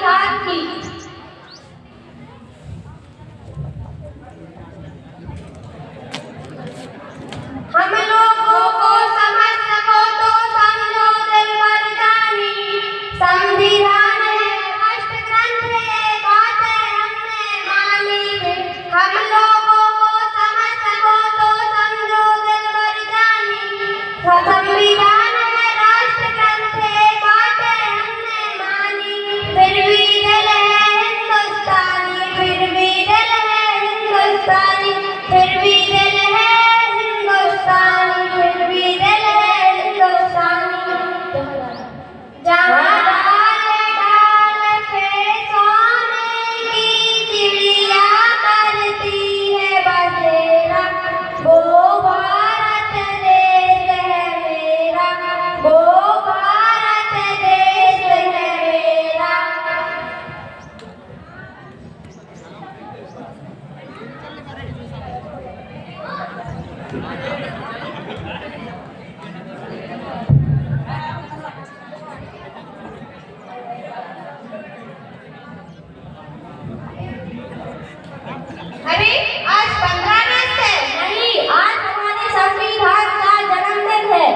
संविधान की। हम लोगों को समझ सको तो समझो दिल भर जानी, संविधान है राष्ट्र ग्रंथ है, बातें हमने मानी। हम लोगों को समझ सको तो समझो दिल भर जानी, संविधान है राष्ट्र ग्रंथ है, बातें हमने मानी। फिर भी दिल है हिंदुस्तानी, फिर भी दिल है हिंदुस्तानी, फिर भी दिल है हिंदुस्तानी, फिर भी दिल है हिंदुस्तानी। जहाँ डाल डाल पे सोने की चिड़िया करती है बसेरा, वो भारत देश है मेरा, वो भारत देश है मेरा। अरे आज 15 अगस्त है। नहीं, आज हमारे संविधान का जन्मदिन है।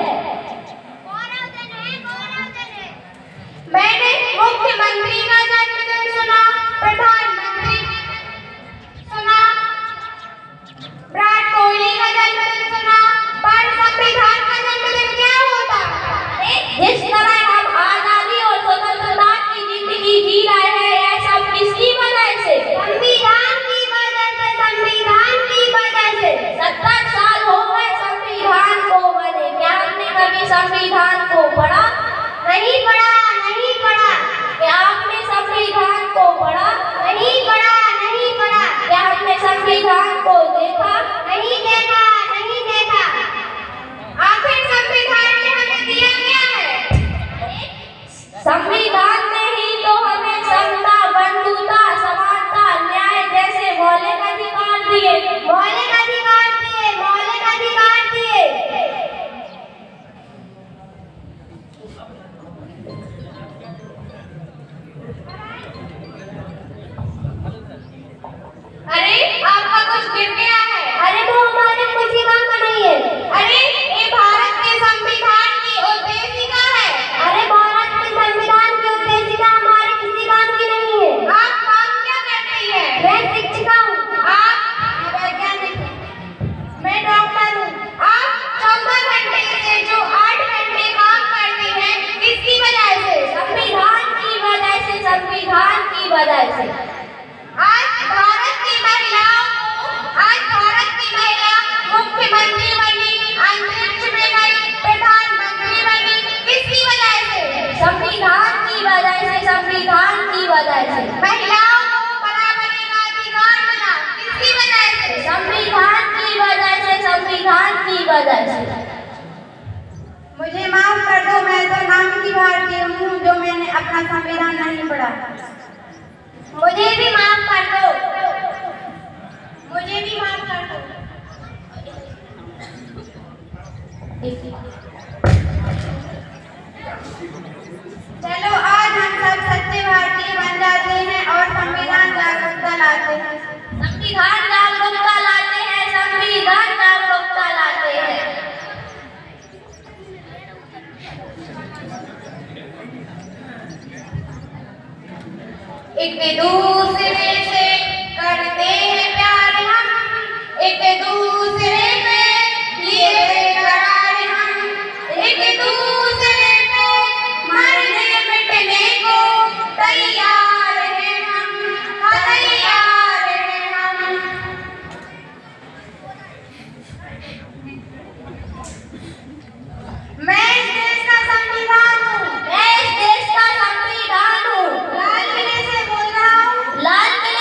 गौरव दिन है, गौरव दिन है। मैंने मुख्यमंत्री का जन्मदिन सुना, प्रधानमंत्री सुना, विराट कोहली का जन्मदिन सुना, पर संविधान का जन्मदिन क्या होता? जिस तरह हम आजादी और स्वतंत्रता की जिंदगी जी रहे हैं, यह सब किसकी वजह से? संविधान की वजह से, संविधान की वजह से। 70 साल हो गए संविधान को बने। क्या हमने कभी संविधान को पढ़ा? नहीं पढ़ा, नहीं पढ़ा। क्या आपने संविधान को पढ़ा? नहीं पढ़ा, नहीं पढ़ा। क्या हमने संविधान को देखा? नहीं देखा, नहीं देखा। आखिर संविधान ने हमें दिया क्या है? संविधान ने ही तो हमें समता, बंधुता, समानता, न्याय जैसे मौलिक अधिकार दिए, मौलिक अधिकार दिए, मौलिक अधिकार दिए। अरे आपका कुछ गिर गया है। अरे वो हमारे किसी काम का नहीं है। अरे ये भारत के संविधान की उद्देशिका है। अरे भारत के संविधान की उद्देशिका हमारे किसी काम की नहीं है। आप काम क्या करती हैं? मैं शिक्षिका हूँ। आप वैज्ञानिक हैं। मैं डॉक्टर हूँ। आप 14 घंटे से जो 8 घंटे काम करती हैं, किसकी वजह से? संविधान की वजह से, संविधान की वजह से। आज भारत की महिलाओं को, आज भारत की महिला मुख्यमंत्री बनी, अंतरिक्ष में गई, प्रधानमंत्री बनी, किसकी वजह से? संविधान की वजह से, संविधान की वजह से। महिलाओं को बराबरी का अधिकार मिला, किसकी वजह से? संविधान की वजह से, संविधान की वजह से। मुझे माफ कर दो, मैं तो नाम की भारतीय हूँ जो मैंने अपना संविधान नहीं पढ़ा। मुझे भी माफ कर दो, मुझे भी माफ कर दो। चलो आज हम सब सच्चे भारतीय बन जाते हैं और संविधान जागरूकता लाते हैं। संविधान जागरूकता लाते हैं, संविधान जागरूकता लाते हैं। एक दूसरे से करते हैं प्यार हम, एक दूसरे पे लिए बेकरार हम, एक दूसरे पे मरने मिटने को तैयार हैं हम, तैयार हैं हम। मैं इस देश का संविधान हूँ, मैं इस देश का संविधान हूँ। लाल किले से बोल रहा हूँ, लाल किले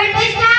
प्रतिष्ठा